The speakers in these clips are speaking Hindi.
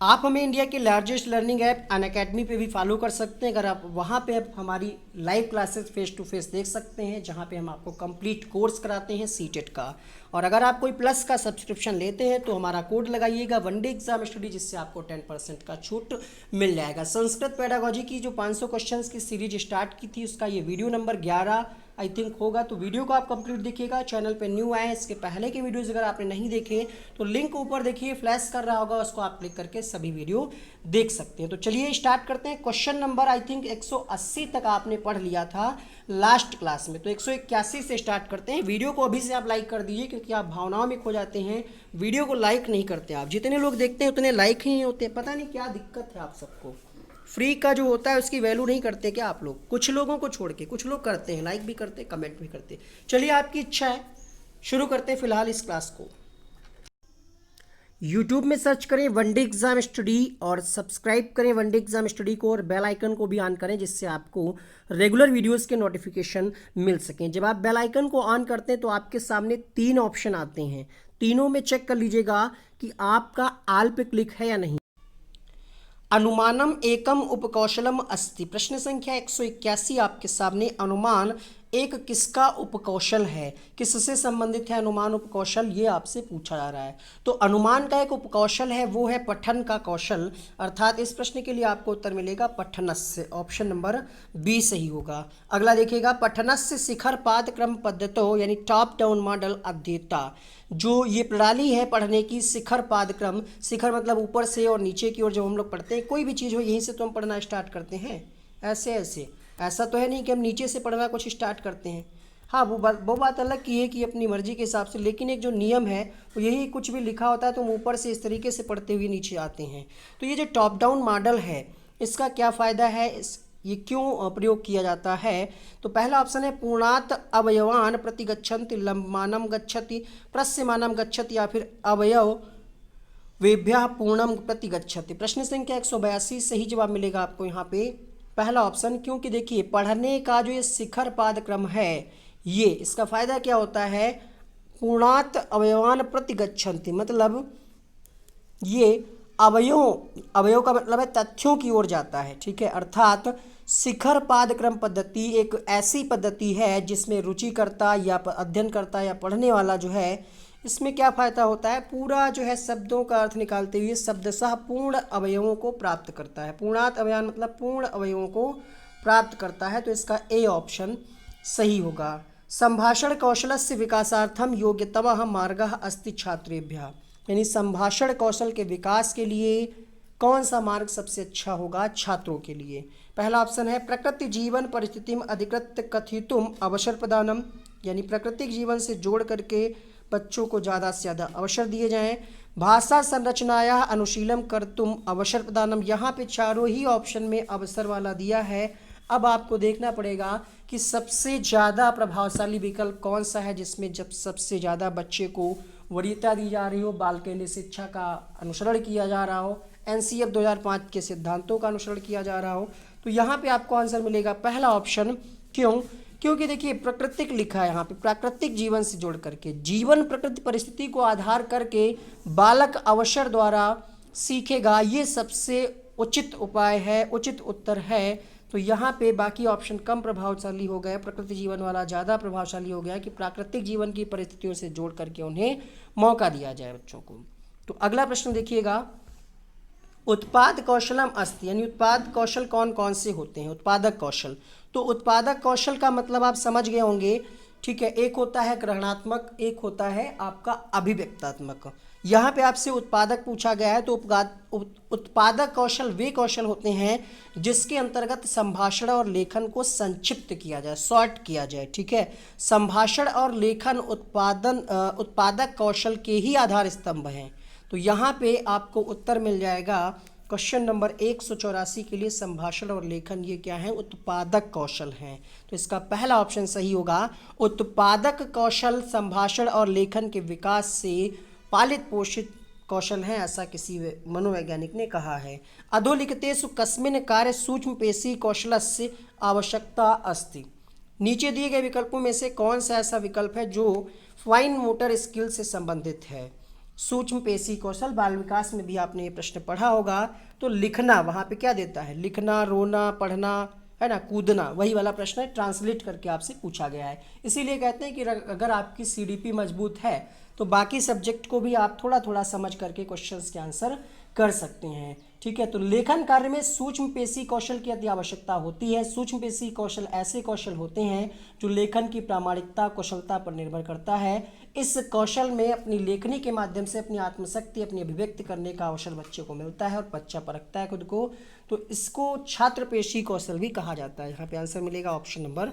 आप हमें इंडिया के लार्जेस्ट लर्निंग ऐप अनअकैडमी पे भी फॉलो कर सकते हैं। अगर आप वहाँ पे आप हमारी live classes face to face देख सकते हैं, जहाँ पे हम आपको कंप्लीट कोर्स कराते हैं सीटेट का। और अगर आप कोई प्लस का सब्सक्रिप्शन लेते हैं तो हमारा कोड लगाइएगा वन डे एग्जाम स्टडी, जिससे आपको 10% का छूट मिल जाएगा। संस्कृत पेडागोजी की जो 500 क्वेश्चंस की सीरीज स्टार्ट की थी, उसका ये वीडियो नंबर 11 आई थिंक होगा, तो वीडियो को आप कंप्लीट देखिएगा। चैनल पे न्यू आए, इसके पहले के वीडियोस अगर आपने नहीं देखे तो लिंक ऊपर देखिए फ्लैश कर रहा होगा, उसको आप क्लिक करके सभी वीडियो देख सकते हैं। तो चलिए स्टार्ट करते हैं। क्वेश्चन नंबर आई थिंक 180 तक आपने पढ़ लिया था लास्ट क्लास में, तो 181 से स्टार्ट करते हैं। वीडियो को अभी से आप लाइक कर दीजिए, क्योंकि आप भावनाओं में खो जाते हैं, वीडियो को लाइक नहीं करते आप। जितने लोग देखते हैं उतने लाइक ही होते हैं, पता नहीं क्या दिक्कत है आप सबको। फ्री का जो होता है उसकी वैल्यू नहीं करते क्या आप लोग? कुछ लोगों को छोड़ के, कुछ लोग करते हैं, लाइक भी करते हैं, कमेंट भी करते हैं। चलिए आपकी इच्छा है, शुरू करते हैं फिलहाल इस क्लास को। यूट्यूब में सर्च करें वन डे एग्जाम स्टडी और सब्सक्राइब करें वन डे एग्जाम स्टडी को, और बेल आइकन को भी ऑन करें, जिससे आपको रेगुलर वीडियोस के नोटिफिकेशन मिल सकें। जब आप बेल आइकन को ऑन करते हैं तो आपके सामने 3 ऑप्शन आते हैं, तीनों में चेक कर लीजिएगा कि आपका आल पे क्लिक है या नहीं। अनुमानम एकम उपकौशलम अस्ति, प्रश्न संख्या 181 आपके सामने। अनुमान एक किसका उपकौशल है, किससे संबंधित है अनुमान उपकौशल, ये आपसे पूछा जा रहा है। तो अनुमान का एक उपकौशल है, वो है पठन का कौशल, अर्थात इस प्रश्न के लिए आपको उत्तर मिलेगा पठनस्य, ऑप्शन नंबर बी सही होगा। अगला देखिएगा, पठनस्य शिखर पाद क्रम पद्धतो यानी टॉप डाउन मॉडल अध्येता, जो ये प्रणाली है पढ़ने की, शिखर पादक्रम, शिखर मतलब ऊपर से और नीचे की ओर जब हम लोग पढ़ते हैं कोई भी चीज़ हो, यहीं से तो हम पढ़ना स्टार्ट करते हैं, ऐसे ऐसा तो है नहीं कि हम नीचे से पढ़ना कुछ स्टार्ट करते हैं। हाँ, वो बात अलग की है कि अपनी मर्जी के हिसाब से, लेकिन एक जो नियम है वो यही, कुछ भी लिखा होता है तो हम ऊपर से इस तरीके से पढ़ते हुए नीचे आते हैं। तो ये जो टॉप डाउन मॉडल है, इसका क्या फ़ायदा है, ये क्यों प्रयोग किया जाता है? तो पहला ऑप्शन है पूर्णात अवयवान प्रति गच्छन्ति, लंबमानम गच्छति, प्रस्यमानम गच्छति, या फिर अवयव वेभ्यः पूर्णम प्रति गच्छति। प्रश्न संख्या 182 सही जवाब मिलेगा आपको यहाँ पे पहला ऑप्शन, क्योंकि देखिए पढ़ने का जो ये शिखर पाद क्रम है, ये इसका फायदा क्या होता है, पूर्णात अवयवान प्रति गच्छन्ति, मतलब ये अवयव का मतलब है तथ्यों की ओर जाता है, ठीक है। अर्थात शिखर पादक्रम पद्धति एक ऐसी पद्धति है जिसमें रुचिकर्ता या अध्ययन करता या पढ़ने वाला जो है, इसमें क्या फायदा होता है, पूरा जो है शब्दों का अर्थ निकालते हुए शब्दशः पूर्ण अवयवों को प्राप्त करता है। पूर्णात अवयवान मतलब पूर्ण अवयवों को प्राप्त करता है, तो इसका ए ऑप्शन सही होगा। संभाषण कौशलस्य विकासार्थम योग्यतमः मार्गः अस्ति छात्रेभ्यः, यानी संभाषण कौशल के विकास के लिए कौन सा मार्ग सबसे अच्छा होगा छात्रों के लिए? पहला ऑप्शन है प्रकृति जीवन परिस्थितिम अधिकृत कथितुम अवसर प्रदानम, यानी प्राकृतिक जीवन से जोड़ करके बच्चों को ज़्यादा से ज़्यादा अवसर दिए जाएं। भाषा संरचनाया अनुशीलम कर्तुम अवसर प्रदानम, यहाँ पे चारों ही ऑप्शन में अवसर वाला दिया है। अब आपको देखना पड़ेगा कि सबसे ज़्यादा प्रभावशाली विकल्प कौन सा है, जिसमें जब सबसे ज़्यादा बच्चे को वरीयता दी जा रही हो, बाल केंद्रित शिक्षा का अनुसरण किया जा रहा हो, एनसीएफ 2005 के सिद्धांतों का अनुसरण किया जा रहा हो। तो यहाँ पे आपको आंसर मिलेगा पहला ऑप्शन। क्यों? क्योंकि देखिए प्राकृतिक लिखा है यहाँ पे, प्राकृतिक जीवन से जोड़ करके, जीवन प्रकृति परिस्थिति को आधार करके बालक अवसर द्वारा सीखेगा, ये सबसे उचित उपाय है, उचित उत्तर है। तो यहाँ पे बाकी ऑप्शन कम प्रभावशाली हो गए, प्रकृति जीवन वाला ज़्यादा प्रभावशाली हो गया कि प्राकृतिक जीवन की परिस्थितियों से जोड़ करके उन्हें मौका दिया जाए बच्चों को। तो अगला प्रश्न देखिएगा, उत्पाद कौशलम अस्ति, यानी उत्पाद कौशल कौन कौन से होते हैं? उत्पादक कौशल, तो उत्पादक कौशल का मतलब आप समझ गए होंगे, ठीक है। एक होता है ग्रहणात्मक, एक होता है आपका अभिव्यक्तात्मक। यहाँ पे आपसे उत्पादक पूछा गया है, तो उत्पादक कौशल वे कौशल होते हैं जिसके अंतर्गत संभाषण और लेखन को संक्षिप्त किया जाए, शॉर्ट किया जाए, ठीक है। संभाषण और लेखन उत्पादक कौशल के ही आधार स्तंभ हैं। तो यहाँ पे आपको उत्तर मिल जाएगा क्वेश्चन नंबर 184 के लिए, संभाषण और लेखन ये क्या है, उत्पादक कौशल हैं। तो इसका पहला ऑप्शन सही होगा। उत्पादक कौशल संभाषण और लेखन के विकास से पालित पोषित कौशल हैं, ऐसा किसी मनोवैज्ञानिक ने कहा है। अधोलिखितेषु कस्मिन् कार्य सूक्ष्म पेशी कौशलस्य आवश्यकता अस्ति, नीचे दिए गए विकल्पों में से कौन सा ऐसा विकल्प है जो फाइन मोटर स्किल से संबंधित है? सूक्ष्म पेशी कौशल, बाल विकास में भी आपने ये प्रश्न पढ़ा होगा। तो लिखना वहाँ पे क्या देता है, लिखना, रोना, पढ़ना, है ना, कूदना, वही वाला प्रश्न है, ट्रांसलेट करके आपसे पूछा गया है। इसीलिए कहते हैं कि अगर आपकी सीडीपी मजबूत है तो बाकी सब्जेक्ट को भी आप थोड़ा थोड़ा समझ करके क्वेश्चंस के आंसर कर सकते हैं। ठीक है, तो लेखन कार्य में सूक्ष्म पेशी कौशल की अति आवश्यकता होती है। सूक्ष्म पेशी कौशल ऐसे कौशल होते हैं जो लेखन की प्रामाणिकता, कुशलता पर निर्भर करता है। इस कौशल में अपनी लेखनी के माध्यम से अपनी आत्मशक्ति, अपनी अभिव्यक्ति करने का अवसर बच्चे को मिलता है और बच्चा परखता है खुद को। तो इसको छात्र पेशी कौशल भी कहा जाता है। यहाँ पे आंसर मिलेगा ऑप्शन नंबर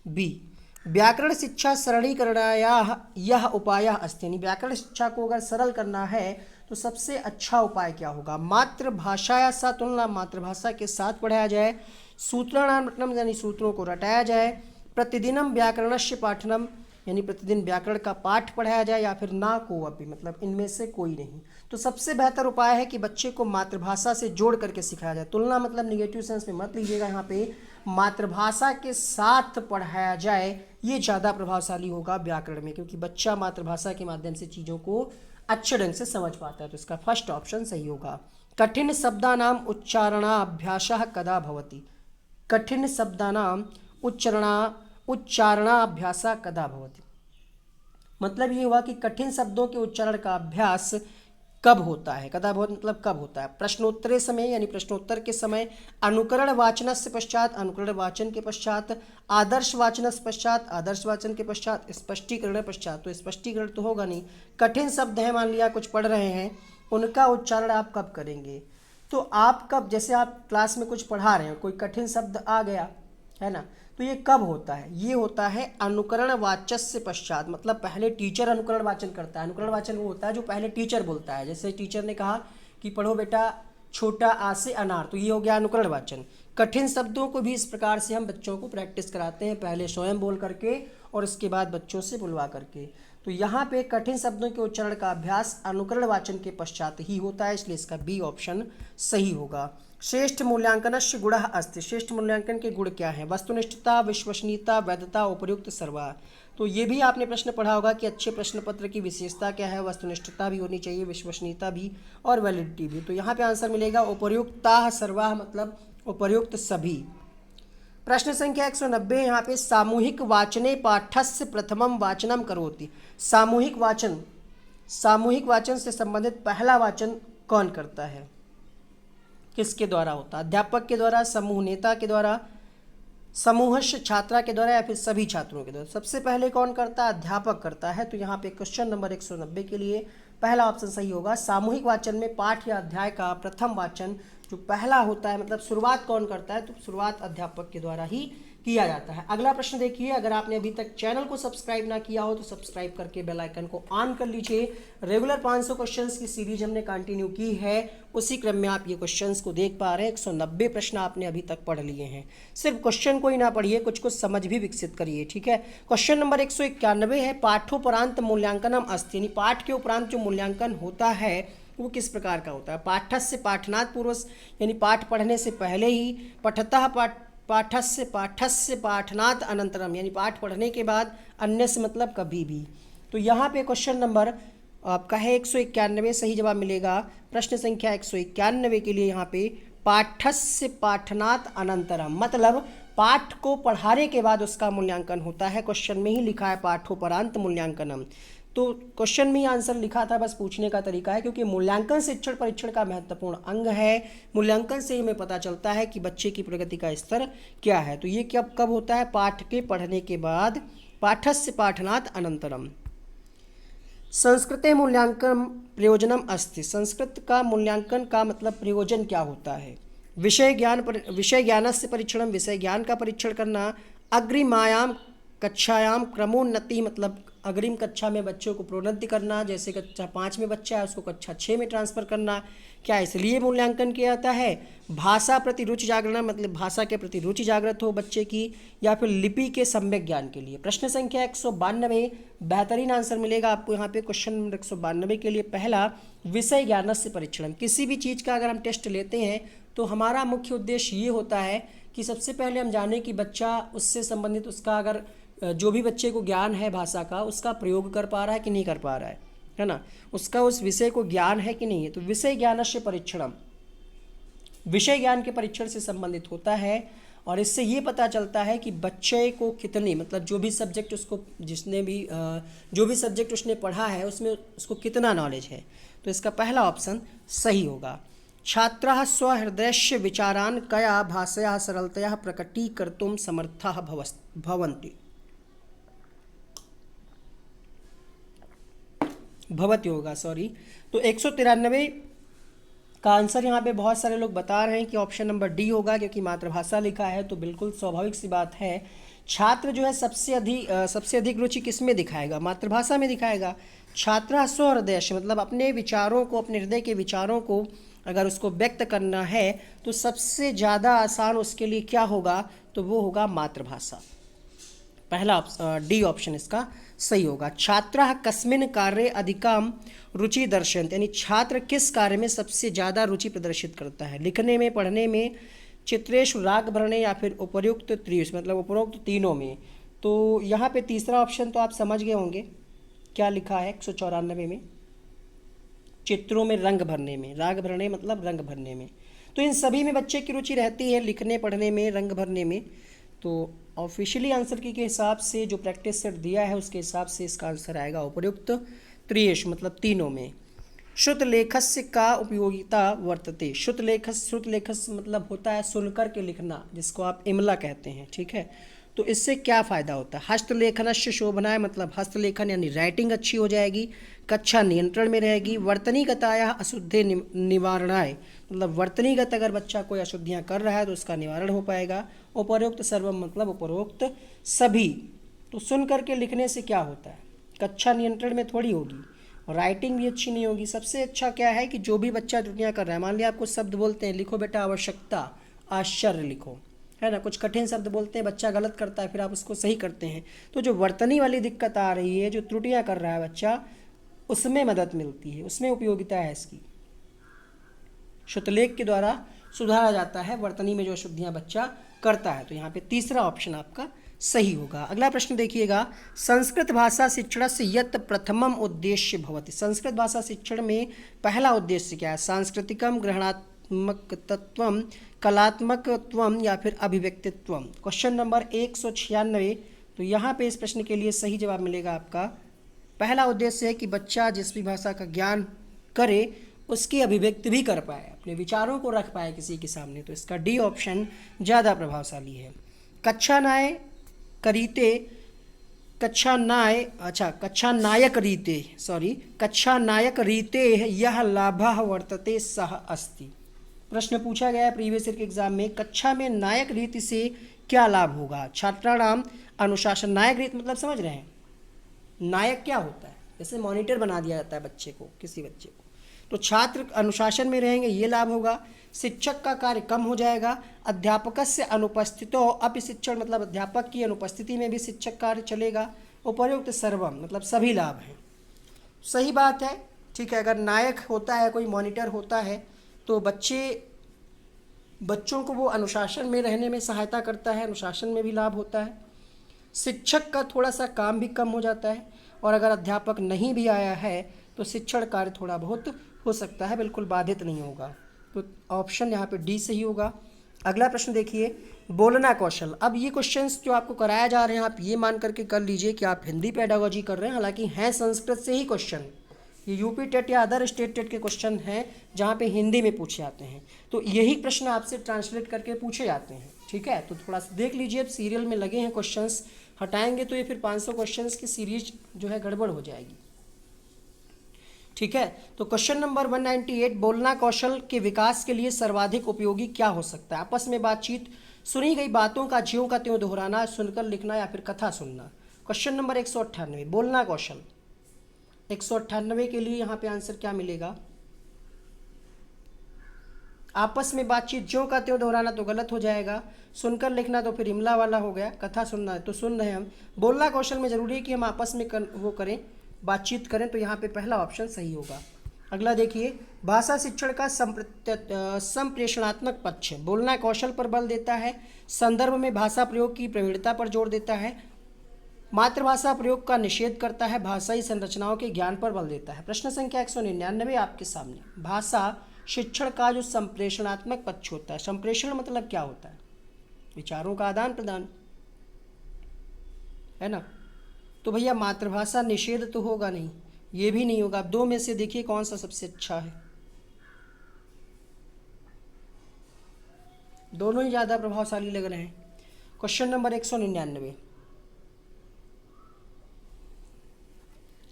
बी। व्याकरण शिक्षा सरलीकरणायाः यह उपायः अस्ति, यानी व्याकरण शिक्षा को अगर सरल करना है तो सबसे अच्छा उपाय क्या होगा, मातृभाषाया सा तुलना, मातृभाषा के साथ पढ़ाया जाए, सूत्राणां रटनम, यानी सूत्रों को रटाया जाए, प्रतिदिनम व्याकरणस्य पाठनम, यानी प्रतिदिन व्याकरण का पाठ पढ़ाया जाए, या फिर ना को अपि, मतलब इनमें से कोई नहीं। तो सबसे बेहतर उपाय है कि बच्चे को मातृभाषा से जोड़ करके सिखाया जाए। तुलना मतलब निगेटिव सेंस में मत लीजिएगा, यहाँ पे मातृभाषा के साथ पढ़ाया जाए, ये ज़्यादा प्रभावशाली होगा व्याकरण में, क्योंकि बच्चा मातृभाषा के माध्यम से चीज़ों को अच्छे ढंग से समझ पाता है। तो इसका फर्स्ट ऑप्शन सही होगा। कठिन शब्दानाम उच्चारणाभ्यासः कदा भवति, कठिन शब्दानाम उच्चारणाभ्यासः कदा भवति, मतलब ये हुआ कि कठिन शब्दों के उच्चारण का अभ्यास कब होता है, कदा भवति मतलब कब होता है। प्रश्नोत्तरे समय, यानी प्रश्नोत्तर के समय, अनुकरण वाचनस्य पश्चात, अनुकरण वाचन के पश्चात, आदर्श वाचनस्य पश्चात, आदर्श वाचन के पश्चात, स्पष्टीकरण पश्चात। तो स्पष्टीकरण तो होगा नहीं, कठिन शब्द हैं, मान लिया कुछ पढ़ रहे हैं, उनका उच्चारण आप कब करेंगे, तो आप कब, जैसे आप क्लास में कुछ पढ़ा रहे हैं, कोई कठिन शब्द आ गया है ना, तो ये कब होता है, ये होता है अनुकरण वाचस्य पश्चात, मतलब पहले टीचर अनुकरण वाचन करता है। अनुकरण वाचन वो होता है जो पहले टीचर बोलता है, जैसे टीचर ने कहा कि पढ़ो बेटा छोटा आ से अनार, तो ये हो गया अनुकरण वाचन। कठिन शब्दों को भी इस प्रकार से हम बच्चों को प्रैक्टिस कराते हैं, पहले स्वयं बोल करके और उसके बाद बच्चों से बुलवा करके। तो यहाँ पे कठिन शब्दों के उच्चारण का अभ्यास अनुकरण वाचन के पश्चात ही होता है, इसलिए इसका बी ऑप्शन सही होगा। श्रेष्ठ मूल्यांकनस्य गुणः अस्ति, श्रेष्ठ मूल्यांकन के गुण क्या हैं, वस्तुनिष्ठता, विश्वसनीयता, वैधता, उपयुक्त, सर्वा। तो ये भी आपने प्रश्न पढ़ा होगा कि अच्छे प्रश्न पत्र की विशेषता क्या है, वस्तुनिष्ठता भी होनी चाहिए, विश्वसनीयता भी और वैलिडिटी भी। तो यहाँ पे आंसर मिलेगा उपयुक्ता सर्वा, मतलब उपयुक्त सभी। प्रश्न संख्या 190, यहाँ पे सामूहिक वाचने पाठस्य प्रथमम वाचनम करोति, सामूहिक वाचन, सामूहिक वाचन से संबंधित पहला वाचन कौन करता है, किसके द्वारा होता है, अध्यापक के द्वारा, समूह नेता के द्वारा, समूहस्य छात्रा के द्वारा, या फिर सभी छात्रों के द्वारा। सबसे पहले कौन करता है, अध्यापक करता है। तो यहाँ पे क्वेश्चन नंबर 190 के लिए पहला ऑप्शन सही होगा। सामूहिक वाचन में पाठ या अध्याय का प्रथम वाचन जो पहला होता है, मतलब शुरुआत कौन करता है, तो शुरुआत अध्यापक के द्वारा ही किया जाता है। अगला प्रश्न देखिए, अगर आपने अभी तक चैनल को सब्सक्राइब ना किया हो तो सब्सक्राइब करके बेल आइकन को ऑन कर लीजिए। रेगुलर 500 क्वेश्चंस की सीरीज हमने कंटिन्यू की है, उसी क्रम में आप ये क्वेश्चंस को देख पा रहे हैं। 190 प्रश्न आपने अभी तक पढ़ लिए हैं। सिर्फ क्वेश्चन को ही ना पढ़िए, कुछ कुछ समझ भी विकसित करिए, ठीक है। क्वेश्चन नंबर 191 है, पाठोपरांत मूल्यांकनम अस्ति, यानी पाठ के उपरांत जो मूल्यांकन होता है वो किस प्रकार का होता है। पाठस्य पाठनात् पूर्वस, यानी पाठ पढ़ने से पहले ही, पठतः पाठस्य पाठनात् अनंतरम, यानी पाठ पढ़ने के बाद, अन्य से मतलब कभी भी। तो यहाँ पे क्वेश्चन नंबर आपका है 191, सही जवाब मिलेगा प्रश्न संख्या 191 के लिए। यहाँ पे पाठस्य पाठनात् अनंतरम, मतलब पाठ को पढ़ाने के बाद उसका मूल्यांकन होता है। क्वेश्चन में ही लिखा है पाठोपरांत मूल्यांकनम, तो क्वेश्चन में ही आंसर लिखा था, बस पूछने का तरीका है, क्योंकि मूल्यांकन शिक्षण परीक्षण का महत्वपूर्ण अंग है। मूल्यांकन से ही हमें पता चलता है कि बच्चे की प्रगति का स्तर क्या है। तो ये कब होता है, पाठ के पढ़ने के बाद, पाठस्य पाठनात् अनंतरम। संस्कृते मूल्यांकन प्रयोजनम अस्ति, संस्कृत का मूल्यांकन का मतलब प्रयोजन क्या होता है। विषय ज्ञानस्य परीक्षणम, विषय ज्ञान का परीक्षण करना। अग्रिमायाम कक्षायाम क्रमोन्नति, मतलब अग्रिम कक्षा में बच्चों को प्रोन्नति करना, जैसे कक्षा 5 में बच्चा है उसको कक्षा 6 में ट्रांसफ़र करना। क्या इसलिए मूल्यांकन किया जाता है। भाषा प्रति रुचि जागरण, मतलब भाषा के प्रति रुचि जागृत हो बच्चे की, या फिर लिपि के सम्यक ज्ञान के लिए। प्रश्न संख्या 192, बेहतरीन आंसर मिलेगा आपको यहाँ पे क्वेश्चन नंबर 192 के लिए। पहला, विषय ज्ञानस्य परीक्षण। किसी भी चीज़ का अगर हम टेस्ट लेते हैं तो हमारा मुख्य उद्देश्य ये होता है कि सबसे पहले हम जानें कि बच्चा उससे संबंधित, उसका अगर जो भी बच्चे को ज्ञान है भाषा का, उसका प्रयोग कर पा रहा है कि नहीं कर पा रहा है। है ना, उसका उस विषय को ज्ञान है कि नहीं है। तो विषय ज्ञानस्य परीक्षणम, विषय ज्ञान के परीक्षण से संबंधित होता है और इससे ये पता चलता है कि बच्चे को कितनी, मतलब जो भी सब्जेक्ट उसको, जिसने भी जो भी सब्जेक्ट उसने पढ़ा है उसमें उसको कितना नॉलेज है। तो इसका पहला ऑप्शन सही होगा। छात्राः स्वहृदयस्य विचारान् कया भाषया सरलतया प्रकटीकर्तुं समर्थाः भवन्ति भवति होगा, सॉरी। तो 193 का आंसर यहाँ पे बहुत सारे लोग बता रहे हैं कि ऑप्शन नंबर डी होगा, क्योंकि मातृभाषा लिखा है तो बिल्कुल स्वाभाविक सी बात है। छात्र जो है सबसे अधिक रुचि किस में दिखाएगा, मातृभाषा में दिखाएगा। छात्र स्वहृदय, मतलब अपने विचारों को, अपने हृदय के विचारों को अगर उसको व्यक्त करना है तो सबसे ज़्यादा आसान उसके लिए क्या होगा, तो वो होगा मातृभाषा। पहला डी ऑप्शन इसका सही होगा। छात्रः कस्मिन् कार्ये अधिकां रुचि दर्शयन्ति, यानी छात्र किस कार्य में सबसे ज़्यादा रुचि प्रदर्शित करता है, लिखने में, पढ़ने में, चित्रेषु रागभरणे या फिर उपरोक्त त्रियुष, मतलब उपरोक्त तीनों में। तो यहाँ पे तीसरा ऑप्शन तो आप समझ गए होंगे क्या लिखा है 194 में, चित्रों में रंग भरने में, राग भरने मतलब रंग भरने में। तो इन सभी में बच्चे की रुचि रहती है, लिखने, पढ़ने में, रंग भरने में। तो ऑफिशियली आंसर की के हिसाब से जो प्रैक्टिस सेट दिया है उसके हिसाब से इसका आंसर आएगा उपयुक्त त्रियेषु, मतलब तीनों में। श्रुतलेखस्य का उपयोगिता वर्तते। श्रुतलेखस मतलब होता है सुनकर के लिखना, जिसको आप इमला कहते हैं, ठीक है। तो इससे क्या फ़ायदा होता है। हस्तलेखनस्य शोभनाय, मतलब हस्तलेखन यानी राइटिंग अच्छी हो जाएगी। कक्षा नियंत्रण में रहेगी। वर्तनीगताया अशुद्धि निवारणाय, मतलब वर्तनीगत अगर बच्चा कोई अशुद्धियाँ कर रहा है तो उसका निवारण हो पाएगा। उपरोक्त सर्वम, मतलब उपरोक्त सभी। तो सुन करके लिखने से क्या होता है, कक्षा नियंत्रण में थोड़ी होगी और राइटिंग भी अच्छी नहीं होगी। सबसे अच्छा क्या है कि जो भी बच्चा त्रुटियाँ कर रहा है, मान लिया आपको शब्द बोलते हैं, लिखो बेटा आवश्यकता, आश्चर्य लिखो, है ना, कुछ कठिन शब्द बोलते हैं, बच्चा गलत करता है, फिर आप उसको सही करते हैं। तो जो वर्तनी वाली दिक्कत आ रही है, जो त्रुटियाँ कर रहा है बच्चा, उसमें मदद मिलती है, उसमें उपयोगिता है इसकी। शुतलेख के द्वारा सुधारा जाता है वर्तनी में जो अशुद्धियाँ बच्चा करता है। तो यहाँ पे तीसरा ऑप्शन आपका सही होगा। अगला प्रश्न देखिएगा, संस्कृत भाषा शिक्षण से यत् प्रथमम उद्देश्य भवति। संस्कृत भाषा शिक्षण में पहला उद्देश्य क्या है, सांस्कृतिकम, ग्रहणात्मकत्वम, कलात्मकत्वम या फिर अभिव्यक्तित्वम। Question number 196। तो यहाँ पे इस प्रश्न के लिए सही जवाब मिलेगा आपका, पहला उद्देश्य है कि बच्चा जिस भी भाषा का ज्ञान करे उसकी अभिव्यक्ति भी कर पाए, अपने विचारों को रख पाए किसी के सामने। तो इसका डी ऑप्शन ज़्यादा प्रभावशाली है। कक्षा नायक रीते यह लाभः वर्तते सह अस्ति। प्रश्न पूछा गया है प्रीवियस ईयर के एग्जाम में, कक्षा में नायक रीति से क्या लाभ होगा। छात्राणाम अनुशासन, नायक रीति मतलब समझ रहे हैं, नायक क्या होता है, जैसे मॉनिटर बना दिया जाता है बच्चे को, किसी बच्चे को। तो छात्र अनुशासन में रहेंगे, ये लाभ होगा। शिक्षक का कार्य कम हो जाएगा। अध्यापकस्य अनुपस्थितो अपि शिक्षण, मतलब अध्यापक की अनुपस्थिति में भी शिक्षक कार्य चलेगा। उपर्युक्त सर्वम, मतलब सभी लाभ हैं। सही बात है, ठीक है। अगर नायक होता है, कोई मॉनिटर होता है, तो बच्चों को वो अनुशासन में रहने में सहायता करता है, अनुशासन में भी लाभ होता है। शिक्षक का थोड़ा सा काम भी कम हो जाता है, और अगर अध्यापक नहीं भी आया है तो शिक्षण कार्य थोड़ा बहुत हो सकता है, बिल्कुल बाधित नहीं होगा। तो ऑप्शन यहाँ पे डी सही होगा। अगला प्रश्न देखिए, बोलना कौशल। अब ये क्वेश्चंस जो आपको कराया जा रहे हैं, आप ये मान करके कर लीजिए कि आप हिंदी पेडागोजी कर रहे हैं, हालांकि हैं संस्कृत से ही क्वेश्चन। ये यूपी टेट या अदर स्टेट टेट के क्वेश्चन हैं जहाँ पे हिंदी में पूछे जाते हैं। तो यही प्रश्न आपसे ट्रांसलेट करके पूछे जाते हैं, ठीक है। तो थोड़ा सा देख लीजिए, अब सीरियल में लगे हैं क्वेश्चंस, हटाएंगे तो ये फिर 500 क्वेश्चंस की सीरीज जो है गड़बड़ हो जाएगी, ठीक है। तो क्वेश्चन नंबर 198, बोलना कौशल के विकास के लिए सर्वाधिक उपयोगी क्या हो सकता है। आपस में बातचीत, सुनी गई बातों का ज्यों का त्यों दोहराना, सुनकर लिखना या फिर कथा सुनना। क्वेश्चन नंबर 198, बोलना कौशल। 198 के लिए यहाँ पे आंसर क्या मिलेगा, आपस में बातचीत ज्यों का त्यों दोहराना तो गलत हो जाएगा, सुनकर लिखना तो फिर इमला वाला हो गया, कथा सुनना है तो सुन रहे हैं हम। बोलना कौशल में जरूरी है कि हम आपस में वो करें, बातचीत करें, तो यहाँ पे पहला ऑप्शन सही होगा। अगला देखिए, भाषा शिक्षण का संप्रेषणात्मक पक्ष। बोलना कौशल पर बल देता है, संदर्भ में भाषा प्रयोग की प्रवीणता पर जोर देता है, मातृभाषा प्रयोग का निषेध करता है, भाषाई संरचनाओं के ज्ञान पर बल देता है। प्रश्न संख्या 199 आपके सामने। भाषा शिक्षण का जो संप्रेषणात्मक पक्ष होता है, संप्रेषण मतलब क्या होता है? विचारों का आदान प्रदान, है ना। तो भैया मातृभाषा निषेध तो होगा नहीं, ये भी नहीं होगा। दो में से देखिए कौन सा सबसे अच्छा है। दोनों ही ज़्यादा प्रभावशाली लग रहे हैं। क्वेश्चन नंबर 199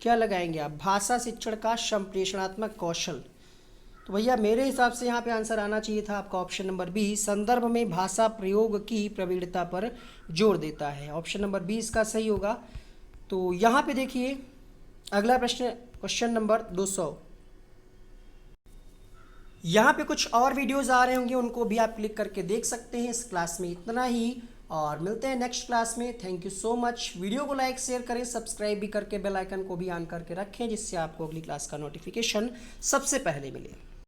क्या लगाएंगे आप? भाषा शिक्षण का संप्रेषणात्मक कौशल। तो भैया मेरे हिसाब से यहाँ पे आंसर आना चाहिए था आपका ऑप्शन नंबर बी, संदर्भ में भाषा प्रयोग की प्रवीणता पर जोर देता है। ऑप्शन नंबर बी इसका सही होगा। तो यहाँ पे देखिए अगला प्रश्न, क्वेश्चन नंबर 200। यहाँ पे कुछ और वीडियोस आ रहे होंगे, उनको भी आप क्लिक करके देख सकते हैं। इस क्लास में इतना ही और मिलते हैं नेक्स्ट क्लास में। Thank you so much. Video को लाइक शेयर करें, सब्सक्राइब भी करके बेल आइकन को भी ऑन करके रखें, जिससे आपको अगली क्लास का नोटिफिकेशन सबसे पहले मिले।